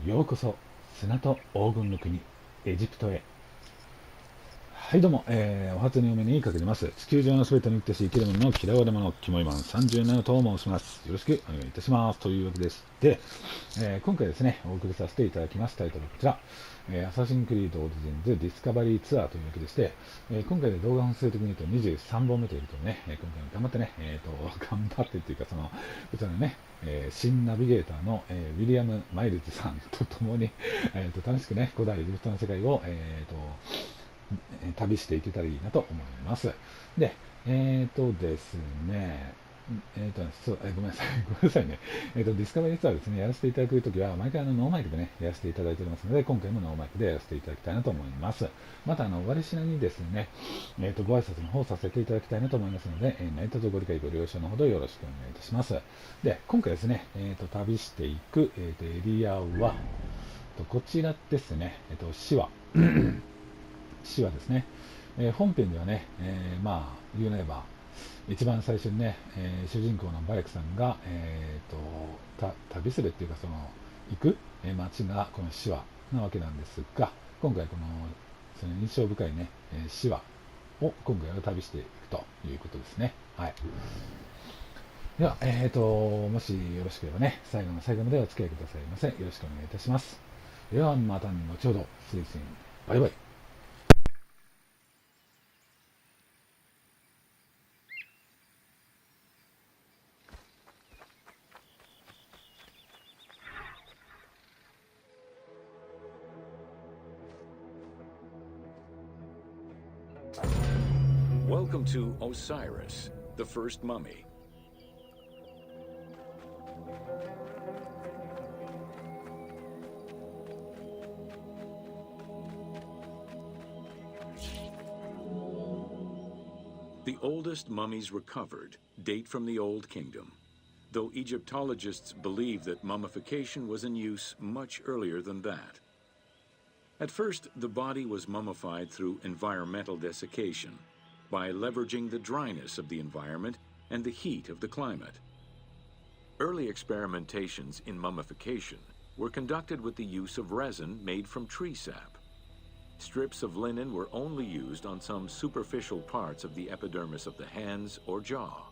ようこそ砂と黄金の国エジプトへ。はいどうも、お初にお目にかけてます。地球上のすべての生きてし生きるものの嫌われ者キモイマン37と申します。よろしくお願いいたしますというわけでして、今回ですねお送りさせていただきますタイトルはこちら、アサシンクリードオリジンズディスカバリーツアーというわけでして、今回で動画本数的に言うと23本目ということでね、今回も頑張ってね、頑張ってっていうかこちらのね、新ナビゲーターの、ウィリアム・マイルズさんとともに、楽しくね古代エジプトの世界を、旅していけたらいいなと思います。で、ですね、ごめんなさい、ごめんなさいね。ディスカバリーツアーですね、やらせていただくときは、毎回ノーマイクでね、やらせていただいておりますので、今回もノーマイクでやらせていただきたいなと思います。また、終わりしなにですね、ご挨拶の方させていただきたいなと思いますので、何卒ご理解ご了承のほどよろしくお願いいたします。で、今回ですね、旅していく、エリアは、こちらですね、シワ。シワですね。本編ではね、言うなれば、一番最初にね、主人公のバイクさんが、旅するっていうか、行く、街がこのシワなわけなんですが、今回その印象深いね、シワを今回は旅していくということですね。はい。では、もしよろしければね、最後の最後までお付き合いくださいませ。よろしくお願いいたします。では、また後ほど。スイスイン。バイバイ。Welcome to Osiris, the first mummy. The oldest mummies recovered date from the Old Kingdom, though Egyptologists believe that mummification was in use much earlier than that. At first, the body was mummified through environmental desiccation, by leveraging the dryness of the environment and the heat of the climate. Early experimentations in mummification were conducted with the use of resin made from tree sap. Strips of linen were only used on some superficial parts of the epidermis of the hands or jaw.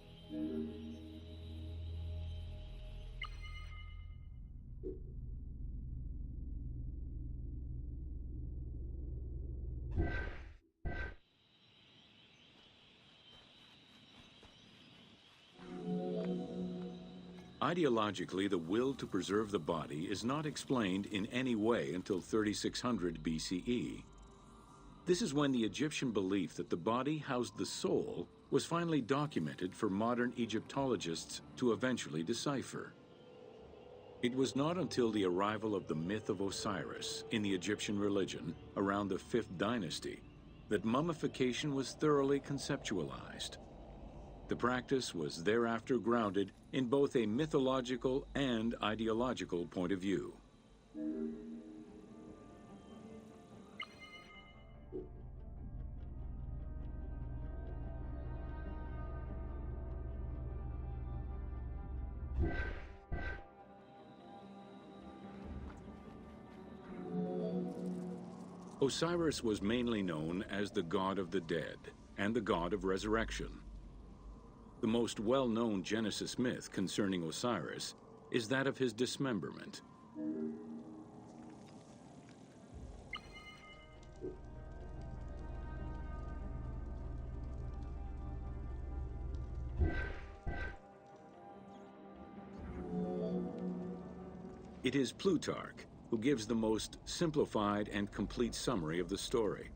Ideologically, the will to preserve the body is not explained in any way until 3600 BCE. This is when the Egyptian belief that the body housed the soul was finally documented for modern Egyptologists to eventually decipher. It was not until the arrival of the myth of Osiris in the Egyptian religion around the 5th dynasty that mummification was thoroughly conceptualized. The practice was thereafter grounded in both a mythological and ideological point of view. Osiris was mainly known as the god of the dead and the god of resurrection. The most well-known Genesis myth concerning Osiris is that of his dismemberment. It is Plutarch who gives the most simplified and complete summary of the story.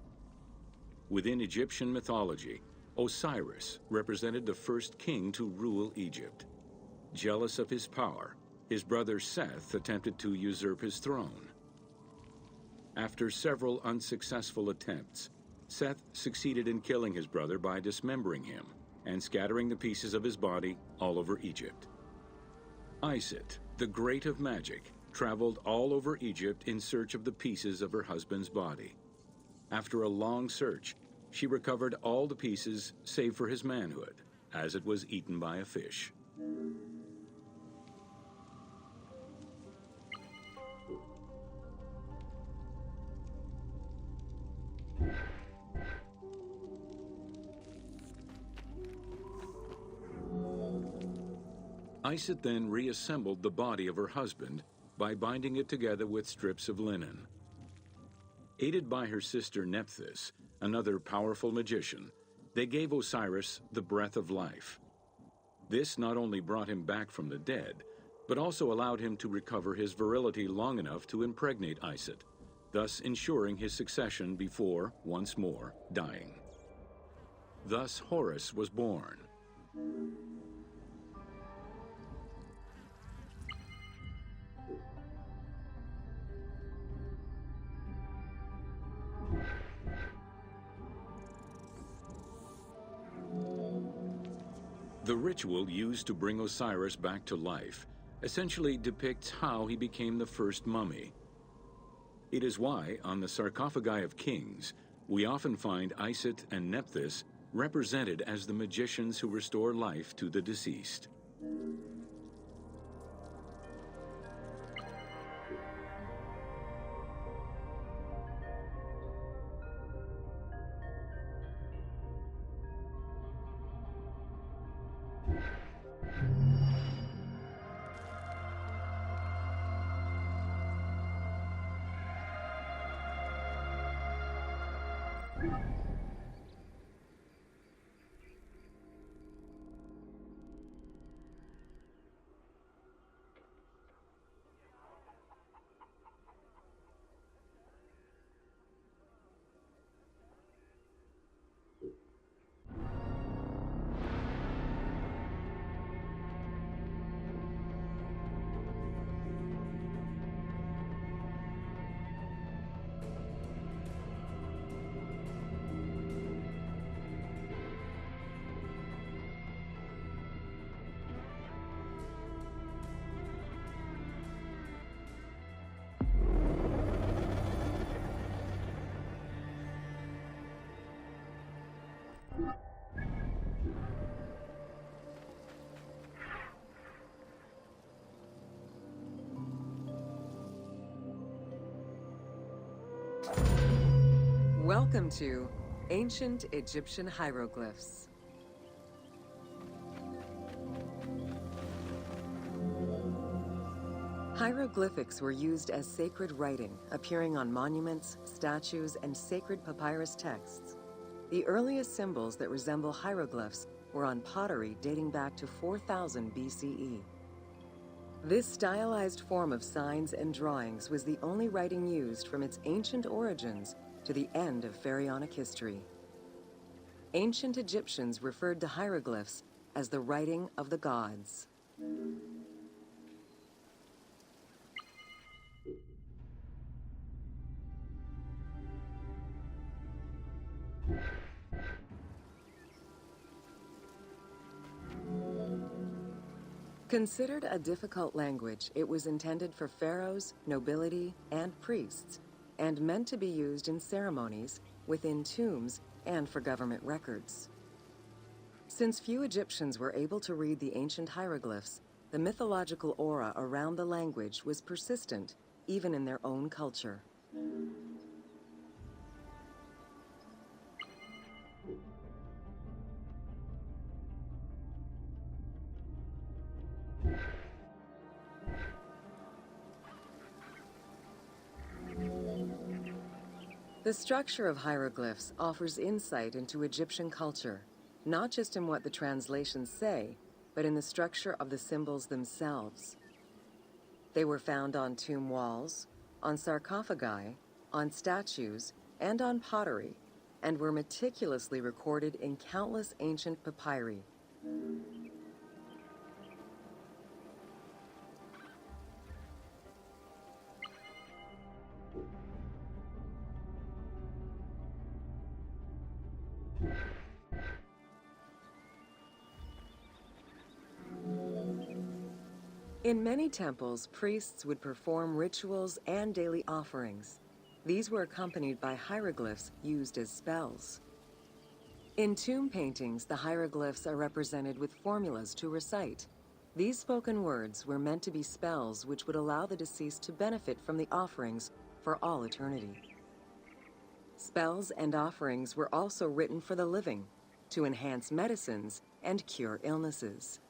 Within Egyptian mythology, Osiris represented the first king to rule Egypt. Jealous of his power, his brother Seth attempted to usurp his throne. After several unsuccessful attempts, Seth succeeded in killing his brother by dismembering him and scattering the pieces of his body all over Egypt. Isit, the great of magic, traveled all over Egypt in search of the pieces of her husband's body. After a long search, she recovered all the pieces save for his manhood, as it was eaten by a fish. Iset then reassembled the body of her husband by binding it together with strips of linen. Aided by her sister Nephthys, another powerful magician, they gave Osiris the breath of life. This not only brought him back from the dead, but also allowed him to recover his virility long enough to impregnate Iset, thus ensuring his succession before, once more, dying. Thus Horus was born. The ritual used to bring Osiris back to life essentially depicts how he became the first mummy. It is why, on the sarcophagi of kings, we often find Iset and Nephthys represented as the magicians who restore life to the deceased. Welcome to Ancient Egyptian Hieroglyphs. Hieroglyphics were used as sacred writing, appearing on monuments, statues, and sacred papyrus texts. The earliest symbols that resemble hieroglyphs were on pottery dating back to 4000 BCE. This stylized form of signs and drawings was the only writing used from its ancient origins to the end of pharaonic history. Ancient Egyptians referred to hieroglyphs as the writing of the gods. Considered a difficult language, it was intended for pharaohs, nobility, and priests, and meant to be used in ceremonies, within tombs, and for government records. Since few Egyptians were able to read the ancient hieroglyphs, the mythological aura around the language was persistent, even in their own culture. The structure of hieroglyphs offers insight into Egyptian culture, not just in what the translations say, but in the structure of the symbols themselves. They were found on tomb walls, on sarcophagi, on statues, and on pottery, and were meticulously recorded in countless ancient papyri. In many temples, priests would perform rituals and daily offerings. These were accompanied by hieroglyphs used as spells. In tomb paintings, the hieroglyphs are represented with formulas to recite. These spoken words were meant to be spells which would allow the deceased to benefit from the offerings for all eternity. Spells and offerings were also written for the living, to enhance medicines and cure illnesses.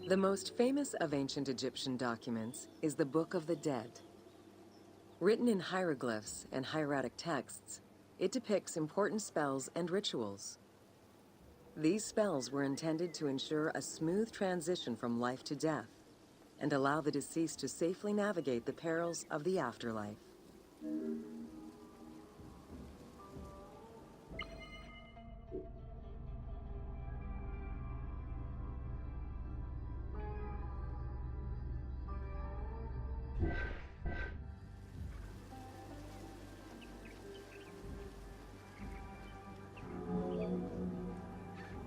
The most famous of ancient Egyptian documents is the Book of the Dead. Written in hieroglyphs and hieratic texts, it depicts important spells and rituals. These spells were intended to ensure a smooth transition from life to death and allow the deceased to safely navigate the perils of the afterlife.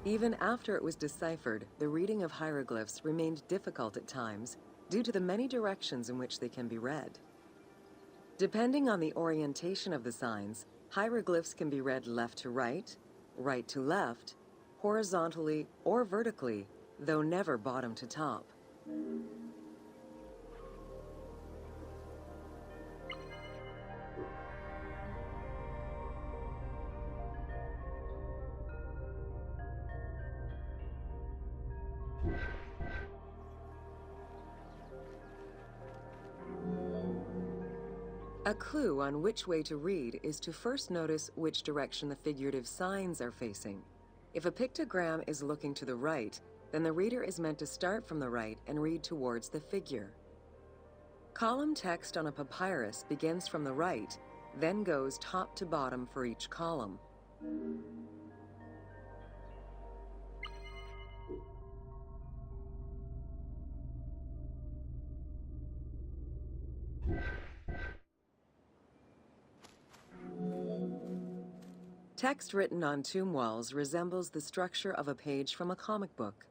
Even after it was deciphered, the reading of hieroglyphs remained difficult at times due to the many directions in which they can be read. Depending on the orientation of the signs, hieroglyphs can be read left to right, right to left, horizontally or vertically, though never bottom to top. A clue on which way to read is to first notice which direction the figurative signs are facing. If a pictogram is looking to the right, then the reader is meant to start from the right and read towards the figure. Column text on a papyrus begins from the right, then goes top to bottom for each column. Text written on tomb walls resembles the structure of a page from a comic book.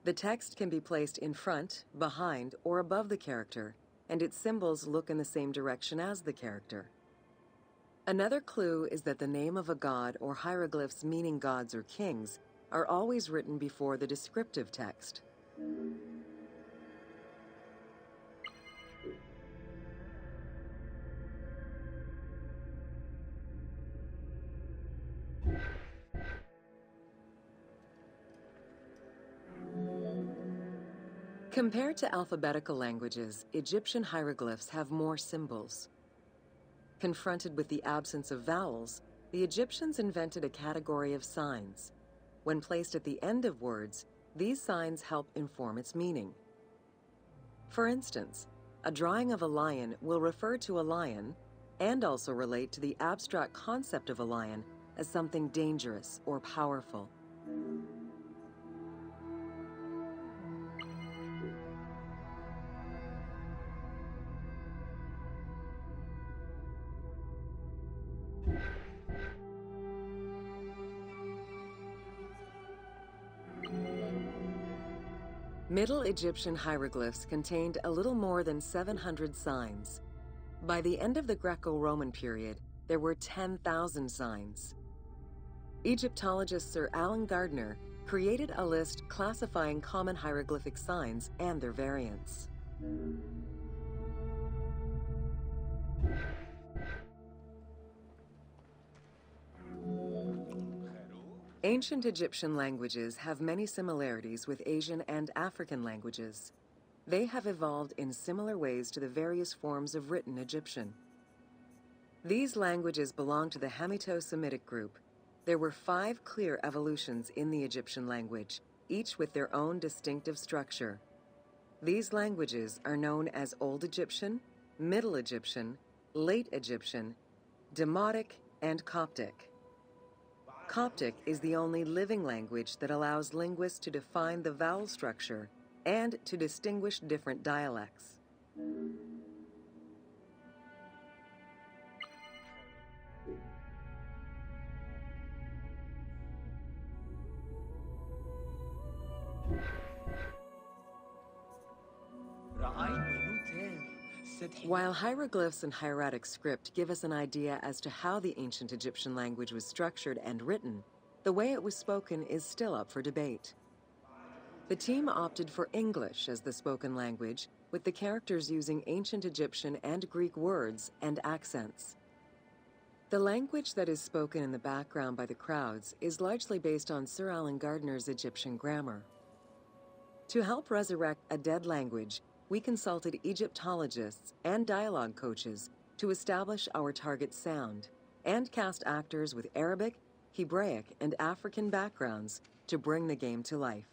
The text can be placed in front, behind, or above the character, and its symbols look in the same direction as the character. Another clue is that the name of a god or hieroglyphs meaning gods or kings are always written before the descriptive text. Compared to alphabetical languages, Egyptian hieroglyphs have more symbols. Confronted with the absence of vowels, the Egyptians invented a category of signs. When placed at the end of words, these signs help inform its meaning. For instance, a drawing of a lion will refer to a lion and also relate to the abstract concept of a lion as something dangerous or powerful. Middle Egyptian hieroglyphs contained a little more than 700 signs. By the end of the Greco-Roman period, there were 10,000 signs. Egyptologist Sir Alan Gardner created a list classifying common hieroglyphic signs and their variants. Ancient Egyptian languages have many similarities with Asian and African languages. They have evolved in similar ways to the various forms of written Egyptian. These languages belong to the Hamito-Semitic group. There were 5 clear evolutions in the Egyptian language, each with their own distinctive structure. These languages are known as Old Egyptian, Middle Egyptian, Late Egyptian, Demotic, and Coptic. Coptic is the only living language that allows linguists to define the vowel structure and to distinguish different dialects. While hieroglyphs and hieratic script give us an idea as to how the ancient Egyptian language was structured and written, the way it was spoken is still up for debate. The team opted for English as the spoken language, with the characters using ancient Egyptian and Greek words and accents. The language that is spoken in the background by the crowds is largely based on Sir Alan Gardner's Egyptian grammar. To help resurrect a dead language, we consulted Egyptologists and dialogue coaches to establish our target sound and cast actors with Arabic, Hebraic, and African backgrounds to bring the game to life.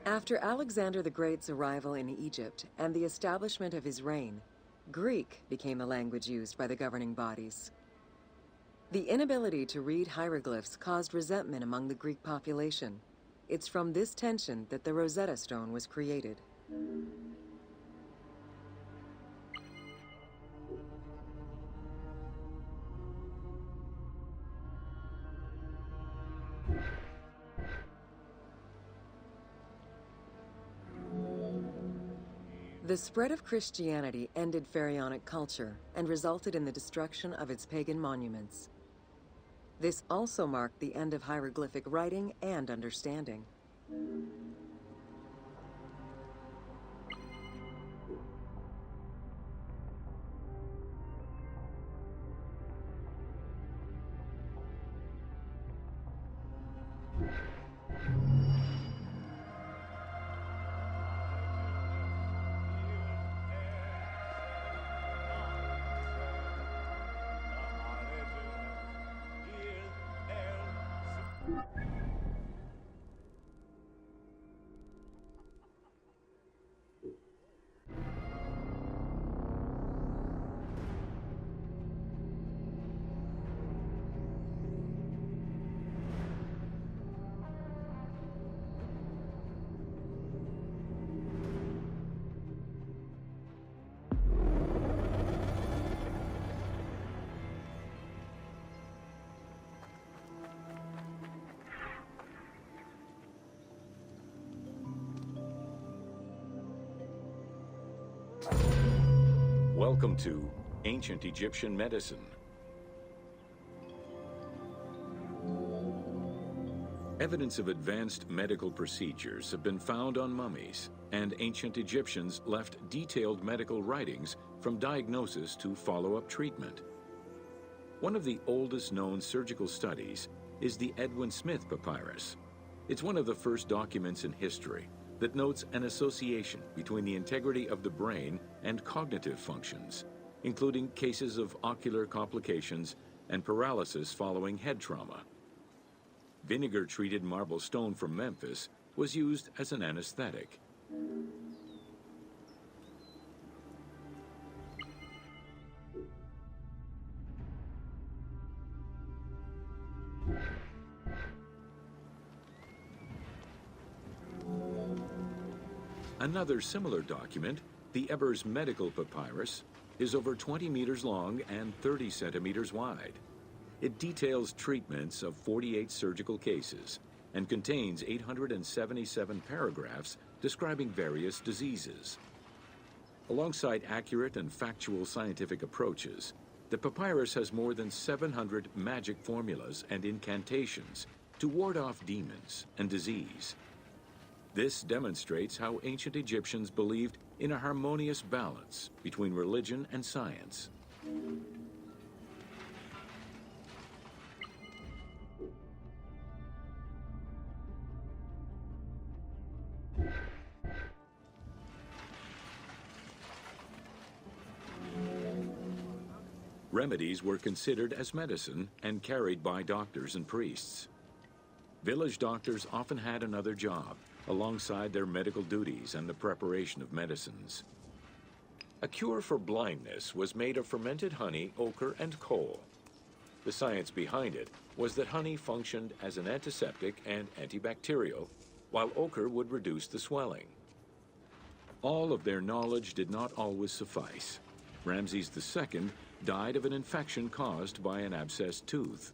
After Alexander the Great's arrival in Egypt and the establishment of his reign, Greek became the language used by the governing bodies. The inability to read hieroglyphs caused resentment among the Greek population. It's from this tension that the Rosetta Stone was created. The spread of Christianity ended pharaonic culture and resulted in the destruction of its pagan monuments. This also marked the end of hieroglyphic writing and understanding. Welcome to Ancient Egyptian Medicine. Evidence of advanced medical procedures have been found on mummies, and ancient Egyptians left detailed medical writings from diagnosis to follow-up treatment. One of the oldest known surgical studies is the Edwin Smith Papyrus. It's one of the first documents in history that notes an association between the integrity of the brain and cognitive functions, including cases of ocular complications and paralysis following head trauma. Vinegar-treated marble stone from Memphis was used as an anesthetic. Another similar document, the Ebers Medical Papyrus, is over 20 meters long and 30 centimeters wide. It details treatments of 48 surgical cases and contains 877 paragraphs describing various diseases. Alongside accurate and factual scientific approaches, the papyrus has more than 700 magic formulas and incantations to ward off demons and disease. This demonstrates how ancient Egyptians believed in a harmonious balance between religion and science. Remedies were considered as medicine and carried by doctors and priests. Village doctors often had another job alongside their medical duties and the preparation of medicines. A cure for blindness was made of fermented honey, ochre, and coal. The science behind it was that honey functioned as an antiseptic and antibacterial, while ochre would reduce the swelling. All of their knowledge did not always suffice. Ramses II died of an infection caused by an abscessed tooth.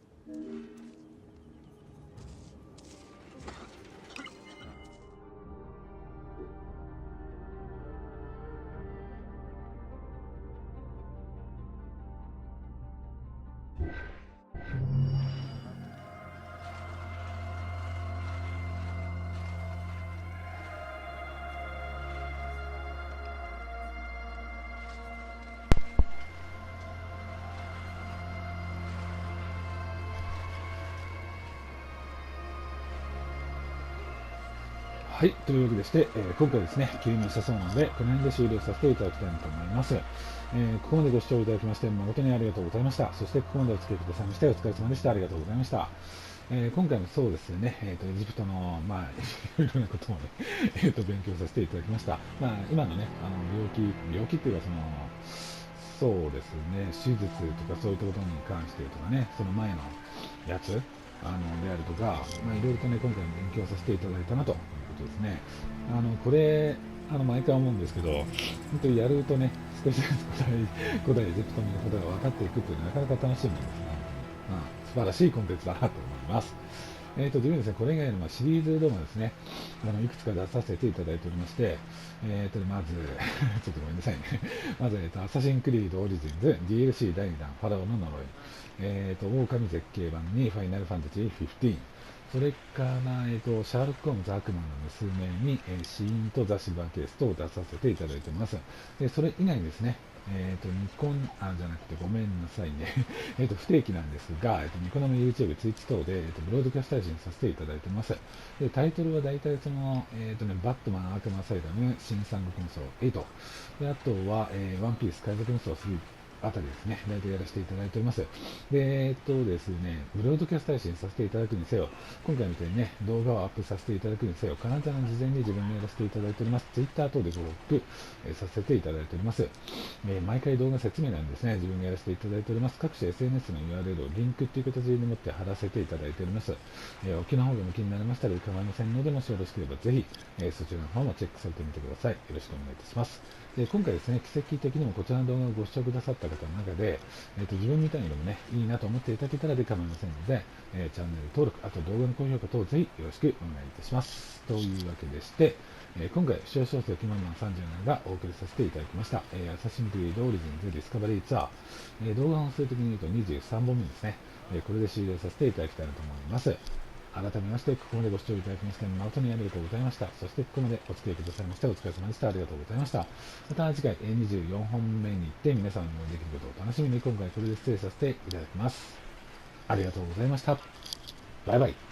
はい、というわけでして、今回ですね、切り身したそうなので、この辺で終了させていただきたいなと思います。ここまでご視聴いただきまして、誠にありがとうございました。そして、ここまでお付き合いくださいまして、お疲れ様でした。ありがとうございました。今回もそうですね、エジプトの、いろいろなことをね、勉強させていただきました。今のね、病気っていうか、そうですね、手術とかそういったことに関してとかね、その前のやつ、であるとか、いろいろとね、今回も勉強させていただいたなということですね。これ、毎回思うんですけど、本当にやるとね、少しずつ古代エジプトのことが分かっていくっていうのはなかなか楽しいものですね。素晴らしいコンテンツだなと思います。自分ですね、これ以外のシリーズ動画ですね、いくつか出させていただいておりまして、まず、ちょっとごめんなさいね。まず、アサシンクリードオリジンズ、DLC 第2弾、ファラオの呪い、狼絶景版にファイナルファンタジー15、それから、シャーロック・ホームズ・悪魔の娘に、死因とザ・シルバーケースと出させていただいております。で、それ以外にですね、ニコン、じゃなくてごめんなさいね。不定期なんですが、ニコ生 YouTube、Twitch 等で、ブロードキャスト配信させていただいてます。で、タイトルは大体バットマン、アーカムアサイダム、新三国無双8。で、あとは、ワンピース、海賊無双3。あたりですね、大体やらせていただいております。で、ですね、ブロードキャスト配信させていただくにせよ、今回みたいにね、動画をアップさせていただくにせよ、必ず事前に自分でやらせていただいております。Twitter 等でご報告、させていただいております。毎回動画説明なんですね、自分がやらせていただいております。各種 SNS の URL をリンクという形でもって貼らせていただいております。沖縄方面も気になりましたら構いませんので、もしよろしければぜひ、そちらの方もチェックされてみてください。よろしくお願いいたします。で、今回ですね、奇跡的にもこちらの動画をご視聴くださった方の中で、自分みたいにでもね、いいなと思っていただけたらで構いませんので、チャンネル登録、あと動画の高評価等ぜひよろしくお願いいたします。というわけでして、今回、視聴小説キマンマン37がお送りさせていただきました、アサシンクリードオリジンズディスカバリーツアー、動画本数的に言うと23本目ですね、これで終了させていただきたいなと思います。改めまして、ここまでご視聴いただきまして、誠にありがとうございました。そして、ここまでお付き合いくださいまして、お疲れ様でした。ありがとうございました。また次回、24本目に行って、皆さんのできることを楽しみに、今回これで失礼させていただきます。ありがとうございました。バイバイ。